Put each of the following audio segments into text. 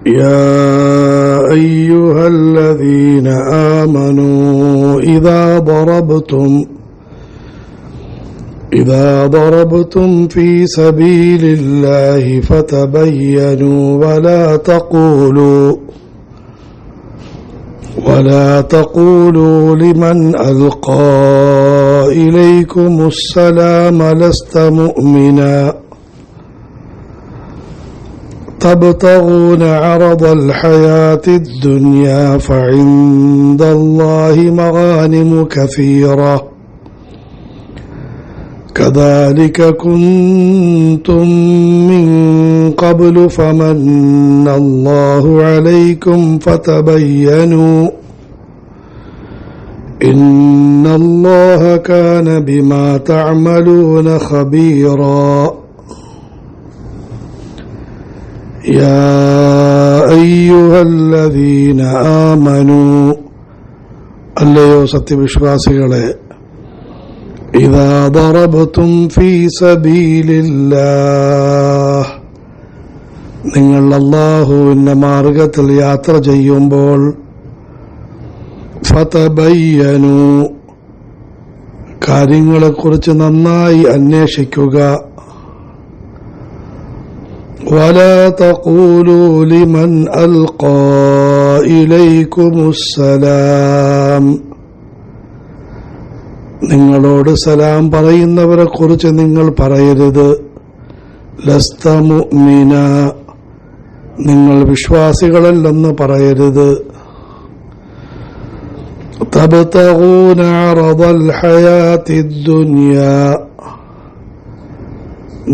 يا أيها الذين آمنوا إذا ضربتم في سبيل الله فتبينوا ولا تقولوا لمن ألقى إليكم السلام لست مؤمنا تبتغون عرض الحياة الدنيا فعند الله مغانم كثيرة كذلك كنتم من قبل فمن الله عليكم فتبينوا إن الله كان بما تعملون خبيرا يا أيها الذين آمنوا അല്ലയോ സത്യവിശ്വാസികളെ ഇദാ ദറബതും ഫീ സബീലില്ലാഹ് നിങ്ങൾ അല്ലാഹുവിന്റെ മാർഗത്തിൽ യാത്ര ചെയ്യുമ്പോൾ ഫതബയ്യനു കാര്യങ്ങളെക്കുറിച്ച് നന്നായി അന്വേഷിക്കുക ولا تقولوا لمن ألقى إليكم السلام നിങ്ങളോട് സലാം പറയുന്നവരെ കുറിച്ച് നിങ്ങൾ പറയരുത് ലസ്ത മുഅ്മിന നിങ്ങൾ വിശ്വാസികളല്ലെന്ന് പറയരുത് തബ്തഗൂന അറദൽ ഹയാത്തിദ് ദുനിയാ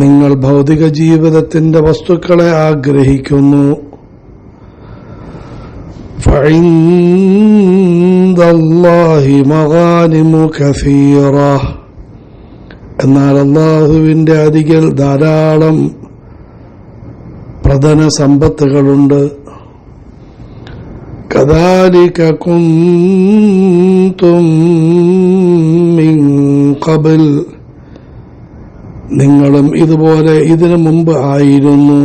നിങ്ങൾ ഭൗതിക ജീവിതത്തിന്റെ വസ്തുക്കളെ ആഗ്രഹിക്കുന്നു ഫഇൻദല്ലാഹി മഗാനിമു കസീറ എന്നാൽ അല്ലാഹുവിന്റെ അരികിൽ ധാരാളം പ്രധാന സമ്പത്തുകളുണ്ട് കദാലിക കുൻതും മിൻ ഖബൽ നിങ്ങളും ഇതുപോലെ ഇതിനു മുമ്പ് ആയിരുന്നു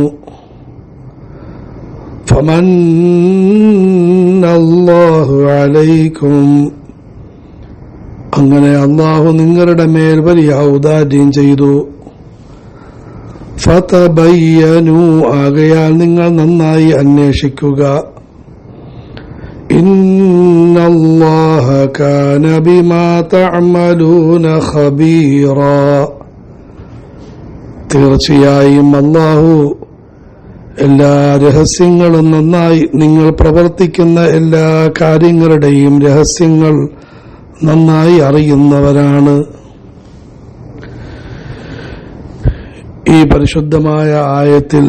ഫമന്നല്ലാഹു അലൈക്കും അങ്ങനെ അല്ലാഹു നിങ്ങളുടെ മേൽ വലിയ ഔദാര്യം ചെയ്തു ഫതബയ്യനു ആകയാൽ നിങ്ങൾ നന്നായി അന്വേഷിക്കുക ഇന്നല്ലാഹ കാന ബിമാ തഅമലൂന ഖബീറ തീർച്ചയായും അല്ലാഹു എല്ലാ രഹസ്യങ്ങളും നന്നായി നിങ്ങൾ പ്രവർത്തിക്കുന്ന എല്ലാ കാര്യങ്ങളുടെയും രഹസ്യങ്ങൾ നന്നായി അറിയുന്നവരാണ്. ഈ പരിശുദ്ധമായ ആയത്തിൽ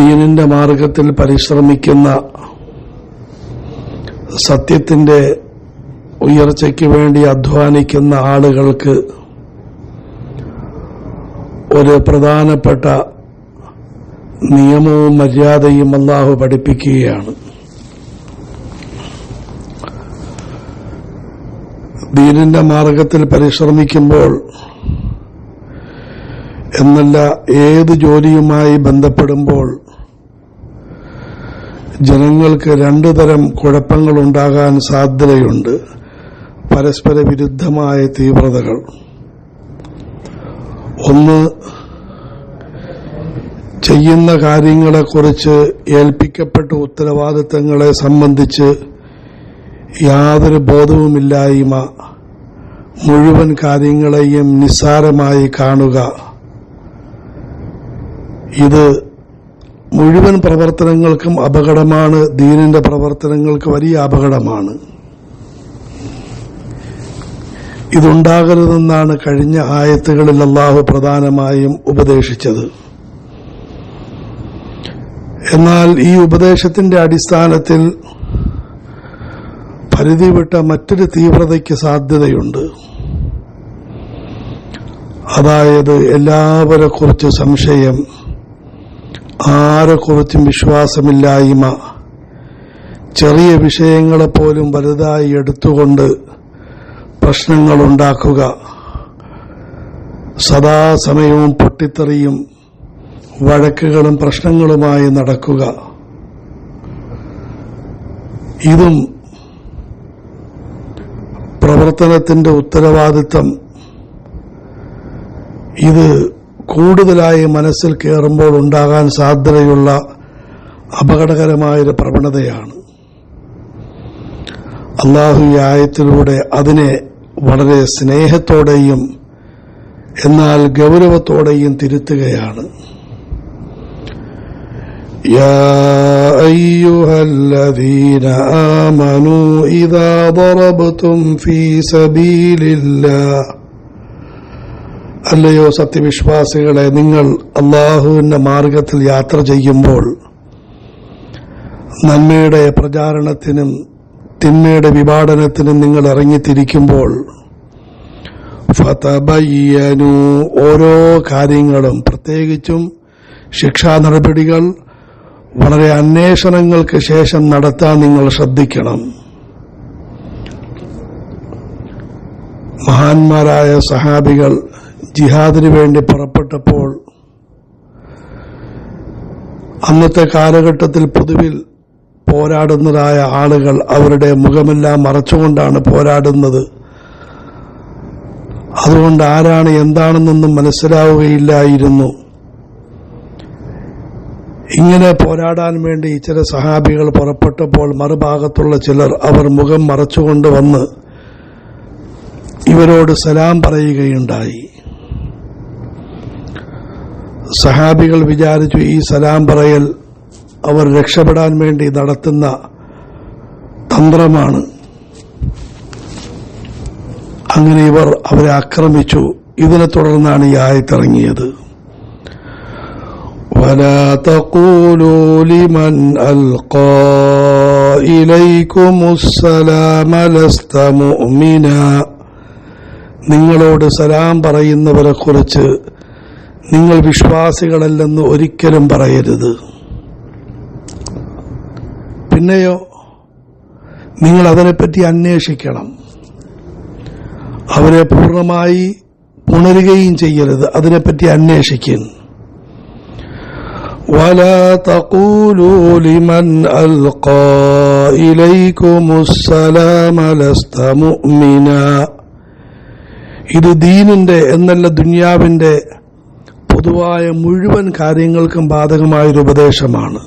ദീനിന്റെ മാർഗത്തിൽ പരിശ്രമിക്കുന്ന സത്യത്തിന്റെ ഉയർച്ചയ്ക്ക് വേണ്ടി അധ്വാനിക്കുന്ന ആളുകൾക്ക് ഒരു പ്രധാനപ്പെട്ട നിയമവും മര്യാദയും അല്ലാഹു പഠിപ്പിക്കുകയാണ്. ദീനിന്റെ മാർഗത്തിൽ പരിശ്രമിക്കുമ്പോൾ എന്നല്ല ഏത് ജോലിയുമായി ബന്ധപ്പെടുമ്പോൾ ജനങ്ങൾക്ക് രണ്ടു തരം കുഴപ്പങ്ങളുണ്ടാകാൻ സാധ്യതയുണ്ട്. പരസ്പര വിരുദ്ധമായ തീവ്രതകൾ. ഒന്ന്, ചെയ്യുന്ന കാര്യങ്ങളെക്കുറിച്ച് ഏൽപ്പിക്കപ്പെട്ട ഉത്തരവാദിത്തങ്ങളെ സംബന്ധിച്ച് യാതൊരു ബോധവുമില്ലായ്മ, മുഴുവൻ കാര്യങ്ങളെയും നിസ്സാരമായി കാണുക. ഇത് മുഴുവൻ പ്രവർത്തനങ്ങൾക്കും അപകടമാണ്. ദീനിന്റെ പ്രവർത്തനങ്ങൾക്ക് വലിയ അപകടമാണ്. ഇതുണ്ടാകരുതെന്നാണ് കഴിഞ്ഞ ആയത്തുകളിൽ അല്ലാഹു പ്രധാനമായും ഉപദേശിച്ചത്. എന്നാൽ ഈ ഉപദേശത്തിന്റെ അടിസ്ഥാനത്തിൽ പരിധി വിട്ട മറ്റൊരു തീവ്രതയ്ക്ക് സാധ്യതയുണ്ട്. അതായത് എല്ലാവരെക്കുറിച്ച് സംശയം, ആരെക്കുറിച്ചും വിശ്വാസമില്ലായ്മ, ചെറിയ വിഷയങ്ങളെപ്പോലും വലുതായി എടുത്തുകൊണ്ട് പ്രശ്നങ്ങളുണ്ടാക്കുക, സദാസമയവും പൊട്ടിത്തെറിയും വഴക്കുകളും പ്രശ്നങ്ങളുമായി നടക്കുക, ഇതും പ്രവർത്തനത്തിന്റെ ഉത്തരവാദിത്തം ഇത് കൂടുതലായി മനസ്സിൽ കയറുമ്പോൾ ഉണ്ടാകാൻ സാധ്യതയുള്ള അപകടകരമായൊരു പ്രവണതയാണ്. അല്ലാഹു ഈ ആയത്തിലൂടെ അതിനെ വളരെ സ്നേഹത്തോടെയും എന്നാൽ ഗൗരവത്തോടെയും തിരുത്തുകയാണ്. യാ അയ്യുഹല്ലദീന ആമനൂ ഇദാ ദറബ്തും ഫീ സബീലില്ലാഹ്, അല്ലയോ സത്യവിശ്വാസികളെ, നിങ്ങൾ അല്ലാഹുവിന്റെ മാർഗത്തിൽ യാത്ര ചെയ്യുമ്പോൾ, നന്മയുടെ പ്രചാരണത്തിനും തിന്മയുടെ വിഭാടനത്തിനും നിങ്ങൾ ഇറങ്ങിത്തിരിക്കുമ്പോൾ, ഫതബയ്യനൂ, ഓരോ കാര്യങ്ങളും പ്രത്യേകിച്ചും ശിക്ഷാ നടപടികൾ വളരെ അന്വേഷണങ്ങൾക്ക് ശേഷം നടത്താൻ നിങ്ങൾ ശ്രദ്ധിക്കണം. മഹാന്മാരായ സഹാബികൾ ജിഹാദിനു വേണ്ടി പുറപ്പെട്ടപ്പോൾ അന്നത്തെ കാലഘട്ടത്തിൽ പൊതുവിൽ പോരാടുന്നതായ ആളുകൾ അവരുടെ മുഖമെല്ലാം മറച്ചുകൊണ്ടാണ് പോരാടുന്നത്. അതുകൊണ്ട് ആരാണ് എന്താണെന്നൊന്നും മനസ്സിലാവുകയില്ലായിരുന്നു. ഇങ്ങനെ പോരാടാൻ വേണ്ടി ചില സഹാബികൾ പുറപ്പെട്ടപ്പോൾ മറുഭാഗത്തുള്ള ചിലർ അവർ മുഖം മറച്ചുകൊണ്ട് വന്ന് ഇവരോട് സലാം പറയുകയുണ്ടായി. സഹാബികൾ വിചാരിച്ചു ഈ സലാം പറയൽ അവർ രക്ഷപ്പെടാൻ വേണ്ടി നടത്തുന്ന തന്ത്രമാണ്. അങ്ങനെ ഇവർ അവരെ ആക്രമിച്ചു. ഇതിനെ തുടർന്നാണ് ഈ ആയത്തിറങ്ങിയത്. ولا تقولوا لمن ألقى إليكم السلام لست مؤمنا, നിങ്ങളോട് സലാം പറയുന്നവരെ കുറിച്ച് നിങ്ങൾ വിശ്വാസികളല്ലെന്ന് ഒരിക്കലും പറയരുത്. പിന്നെയോ നിങ്ങൾ അതിനെപ്പറ്റി അന്വേഷിക്കണം. അവരെ പൂർണ്ണമായി പുണരുകയും ചെയ്യരുത്, അതിനെപ്പറ്റി അന്വേഷിക്കും. ولا تقولوا لمن ألقى إليكم السلام لست مؤمنا, ഇത് ദീനിന്റെ എന്നല്ല ദുനിയാവിന്റെ പൊതുവായ മുഴുവൻ കാര്യങ്ങൾക്കും ബാധകമായൊരു ഉപദേശമാണ്.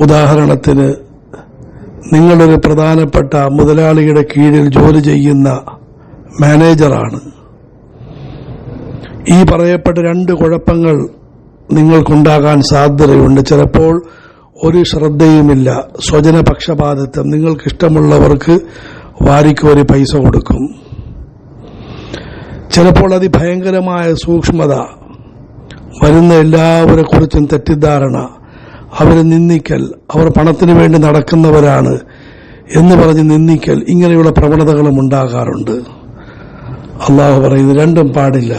ഉദാഹരണത്തിന്, നിങ്ങളൊരു പ്രധാനപ്പെട്ട മുതലാളിയുടെ കീഴിൽ ജോലി ചെയ്യുന്ന മാനേജറാണ്. ഈ പറയപ്പെട്ട രണ്ട് കുഴപ്പങ്ങൾ നിങ്ങൾക്കുണ്ടാകാൻ സാധ്യതയുണ്ട്. ചിലപ്പോൾ ഒരു ശ്രദ്ധയുമില്ല, സ്വജനപക്ഷപാതിത്വം, നിങ്ങൾക്കിഷ്ടമുള്ളവർക്ക് വാരിക്കോരി പൈസ കൊടുക്കും. ചിലപ്പോൾ അതിഭയങ്കരമായ സൂക്ഷ്മത, വരുന്ന എല്ലാവരെ കുറിച്ചും തെറ്റിദ്ധാരണ, അവരെ നിന്ദിക്കൽ, അവർ പണത്തിന് വേണ്ടി നടക്കുന്നവരാണ് എന്ന് പറഞ്ഞ് നിന്ദിക്കൽ, ഇങ്ങനെയുള്ള പ്രവണതകളും ഉണ്ടാകാറുണ്ട്. അള്ളാഹു പറയുന്നത് രണ്ടും പാടില്ല.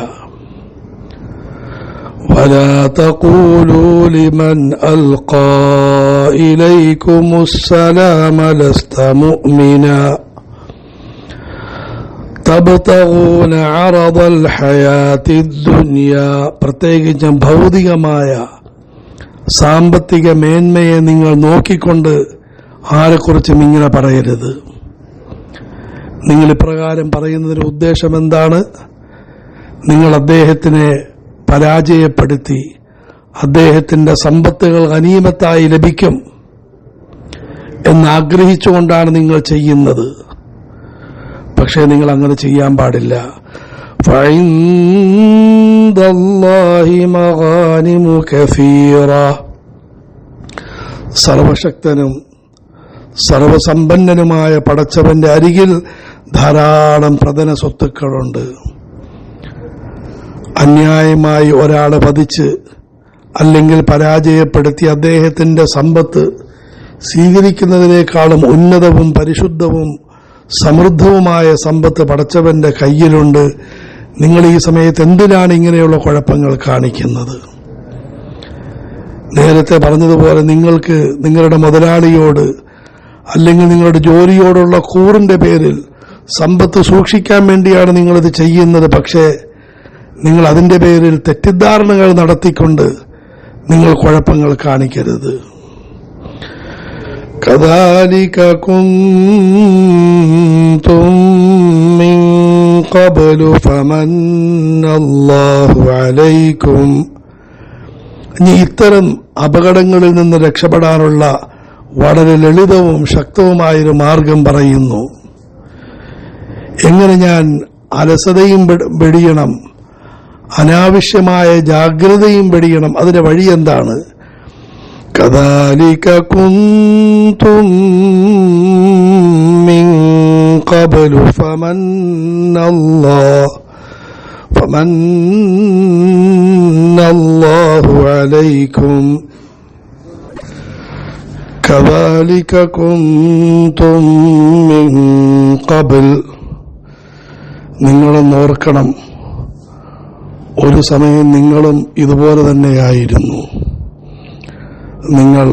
ولا تقولوا لمن ألقى إليكم السلام لست مؤمنا تبتغون عرض الحياة الدنيا, പ്രത്യേകിച്ചും ഭൗതികമായ സാമ്പത്തിക മേന്മയെ നിങ്ങൾ നോക്കിക്കൊണ്ട് ആരെക്കുറിച്ചും ഇങ്ങനെ പറയരുത്. നിങ്ങൾ ഇപ്രകാരം പറയുന്നതിന് ഉദ്ദേശം എന്താണ്? നിങ്ങൾ അദ്ദേഹത്തിനെ പരാജയപ്പെടുത്തി അദ്ദേഹത്തിന്റെ സമ്പത്തുകൾ ഗനീമത്തായി ലഭിക്കും എന്നാഗ്രഹിച്ചുകൊണ്ടാണ് നിങ്ങൾ ചെയ്യുന്നത്. പക്ഷേ നിങ്ങൾ അങ്ങനെ ചെയ്യാൻ പാടില്ല. ഫഇൻദല്ലാഹി മഗാനിമു കസീറ, സർവശക്തനും സർവസമ്പന്നനുമായ പടച്ചവന്റെ അരികിൽ ധാരാളം പ്രധാന സ്വത്തുക്കളുണ്ട്. അന്യായമായി ഒരാളെ വധിച്ച് അല്ലെങ്കിൽ പരാജയപ്പെടുത്തി അദ്ദേഹത്തിന്റെ സമ്പത്ത് സ്വീകരിക്കുന്നതിനേക്കാളും ഉന്നതവും പരിശുദ്ധവും സമൃദ്ധവുമായ സമ്പത്ത് പടച്ചവന്റെ കയ്യിലുണ്ട്. നിങ്ങൾ ഈ സമയത്ത് എന്തിനാണ് ഇങ്ങനെയുള്ള കുഴപ്പങ്ങൾ കാണിക്കുന്നത്? നേരത്തെ പറഞ്ഞതുപോലെ നിങ്ങൾക്ക് നിങ്ങളുടെ മുതലാളിയോട് അല്ലെങ്കിൽ നിങ്ങളുടെ ജോലിയോടുള്ള കൂറിന്റെ പേരിൽ സമ്പത്ത് സൂക്ഷിക്കാൻ വേണ്ടിയാണ് നിങ്ങളിത് ചെയ്യുന്നത്. പക്ഷേ നിങ്ങൾ അതിന്റെ പേരിൽ തെറ്റിദ്ധാരണകൾ നടത്തിക്കൊണ്ട് നിങ്ങൾ കുഴപ്പങ്ങൾ കാണിക്കരുത്. കദാലിക കുൻതും മിൻ ഖബ്ലു ഫമന്നല്ലാഹു അലൈക്കും. ഇനി ഇത്തരം അപകടങ്ങളിൽ നിന്ന് രക്ഷപ്പെടാനുള്ള വളരെ ലളിതവും ശക്തവുമായൊരു മാർഗം പറയുന്നു. എങ്ങനെ ഞാൻ അലസതയും വെടിയണം, അനാവശ്യമായ ജാഗ്രതയും വെടിയണം, അതിന്റെ വഴി എന്താണ്? കദാലിക കുൻതും മിൻ ഖബ്ലു ഫമന്നല്ലാഹു അലൈക്കും. കദാലിക കുൻതും മിൻ ഖബ്ൽ. നിങ്ങളും ഓർക്കണം, ഒരു സമയം നിങ്ങളും ഇതുപോലെ തന്നെയായിരുന്നു. നിങ്ങൾ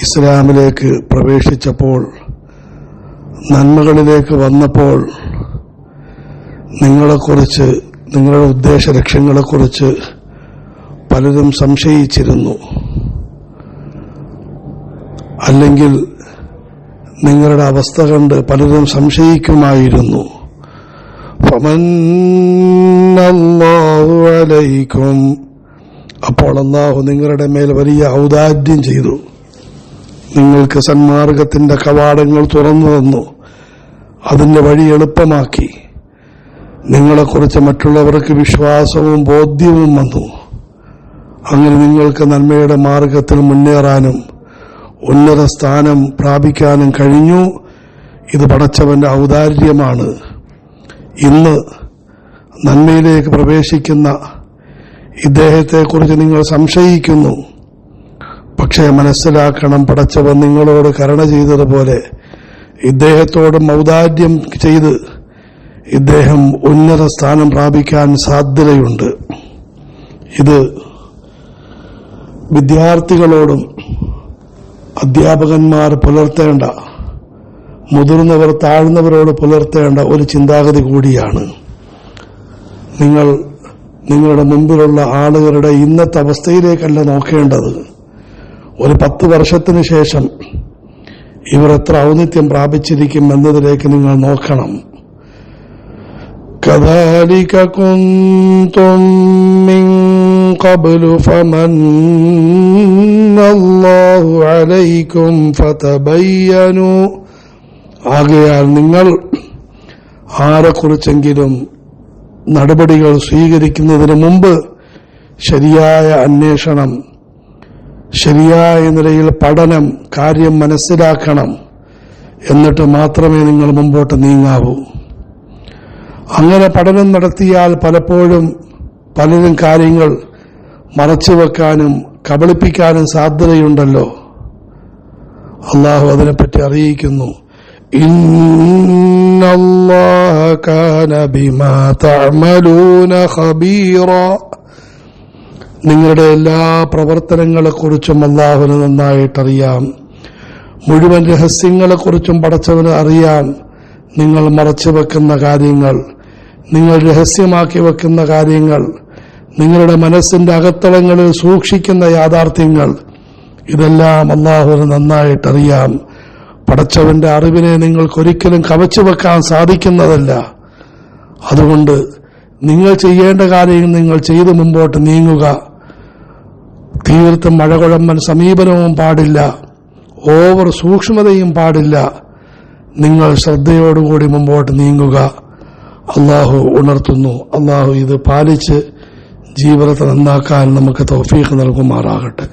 ഇസ്ലാമിലേക്ക് പ്രവേശിച്ചപ്പോൾ, നന്മകളിലേക്ക് വന്നപ്പോൾ നിങ്ങളെക്കുറിച്ച്, നിങ്ങളുടെ ഉദ്ദേശ ലക്ഷ്യങ്ങളെക്കുറിച്ച് പലരും സംശയിച്ചിരുന്നു. അല്ലെങ്കിൽ നിങ്ങളുടെ അവസ്ഥ കണ്ട് പലരും സംശയിക്കുമായിരുന്നു. ഫമന്നല്ലാഹു അലൈക്കും. അപ്പോൾ അല്ലാഹു നിങ്ങളുടെ മേൽ വലിയ ഔദാര്യം ചെയ്തു. നിങ്ങൾക്ക് സന്മാർഗത്തിന്റെ കവാടങ്ങൾ തുറന്നു തന്നു, അതിന്റെ വഴി എളുപ്പമാക്കി. നിങ്ങളെക്കുറിച്ച് മറ്റുള്ളവർക്ക് വിശ്വാസവും ബോധ്യവും വന്നു. അങ്ങനെ നിങ്ങൾക്ക് നന്മയുടെ മാർഗത്തിൽ മുന്നേറാനും ഉന്നത സ്ഥാനം പ്രാപിക്കാനും കഴിഞ്ഞു. ഇത് പടച്ചവന്റെ ഔദാര്യമാണ്. ഇന്ന് നന്മയിലേക്ക് പ്രവേശിക്കുന്ന ഇദ്ദേഹത്തെക്കുറിച്ച് നിങ്ങൾ സംശയിക്കുന്നു. പക്ഷേ മനസ്സിലാക്കണം, പടച്ചവൻ നിങ്ങളോട് കരുണ ചെയ്തതുപോലെ ഇദ്ദേഹത്തോടും ഔദാര്യം ചെയ്ത് ഇദ്ദേഹം ഉന്നത സ്ഥാനം പ്രാപിക്കാൻ സാധ്യതയുണ്ട്. ഇത് വിദ്യാർത്ഥികളോടും അധ്യാപകന്മാർ പുലർത്തേണ്ട, മുതിർന്നവർ താഴ്ന്നവരോട് പുലർത്തേണ്ട ഒരു ചിന്താഗതി കൂടിയാണ്. നിങ്ങൾ നിങ്ങളുടെ മുമ്പിലുള്ള ആളുകളുടെ ഇന്നത്തെ അവസ്ഥയിലേക്കല്ല നോക്കേണ്ടത്. ഒരു 10 വർഷത്തിന് ശേഷം ഇവർ എത്ര ഔന്നിത്യം പ്രാപിച്ചിരിക്കും എന്നതിലേക്ക് നിങ്ങൾ നോക്കണം. കദാലിക കുൻതും മിൻ ഖബ്ലു ഫമന്നല്ലാഹു അലൈക്കും ഫതബയ്യനു. ആകയാൽ നിങ്ങൾ ആരെക്കുറിച്ചെങ്കിലും നടപടികൾ സ്വീകരിക്കുന്നതിന് മുമ്പ് ശരിയായ അന്വേഷണം, ശരിയായ നിലയിൽ പഠനം, കാര്യം മനസ്സിലാക്കണം. എന്നിട്ട് മാത്രമേ നിങ്ങൾ മുമ്പോട്ട് നീങ്ങാവൂ. അങ്ങനെ പഠനം നടത്തിയാൽ പലപ്പോഴും പലരും കാര്യങ്ങൾ മറച്ചുവെക്കാനും കബളിപ്പിക്കാനും സാധ്യതയുണ്ടല്ലോ. അള്ളാഹു അതിനെപ്പറ്റി അറിയിക്കുന്നു. ഇന്നല്ലാഹ കാന ബിമാ തഅമലൂന ഖബീറ. നിങ്ങളുടെ എല്ലാ പ്രവർത്തനങ്ങളെക്കുറിച്ചും അള്ളാഹുവിന് നന്നായിട്ടറിയാം. മുഴുവൻ രഹസ്യങ്ങളെക്കുറിച്ചും പടച്ചവന് അറിയാം. നിങ്ങൾ മറച്ചു വെക്കുന്ന കാര്യങ്ങൾ, നിങ്ങൾ രഹസ്യമാക്കി വെക്കുന്ന കാര്യങ്ങൾ, നിങ്ങളുടെ മനസ്സിന്റെ അകത്തളങ്ങളിൽ സൂക്ഷിക്കുന്ന യാഥാർത്ഥ്യങ്ങൾ, ഇതെല്ലാം അള്ളാഹുവിന് നന്നായിട്ടറിയാം. പടച്ചവന്റെ അറിവിനെ നിങ്ങൾക്കൊരിക്കലും കവച്ചു വെക്കാൻ സാധിക്കുന്നതല്ല. അതുകൊണ്ട് നിങ്ങൾ ചെയ്യേണ്ട കാര്യം നിങ്ങൾ ചെയ്ത് മുമ്പോട്ട് നീങ്ങുക. തീർത്തും മഴകുഴമ്പൻ സമീപനവും പാടില്ല, ഓവർ സൂക്ഷ്മതയും പാടില്ല. നിങ്ങൾ ശ്രദ്ധയോടുകൂടി മുമ്പോട്ട് നീങ്ങുക. അള്ളാഹു ഉണർത്തുന്നു. അള്ളാഹു ഇത് പാലിച്ച് ജീവിതത്തെ നന്നാക്കാൻ നമുക്ക് തൗഫീഖ് നൽകുമാറാകട്ടെ.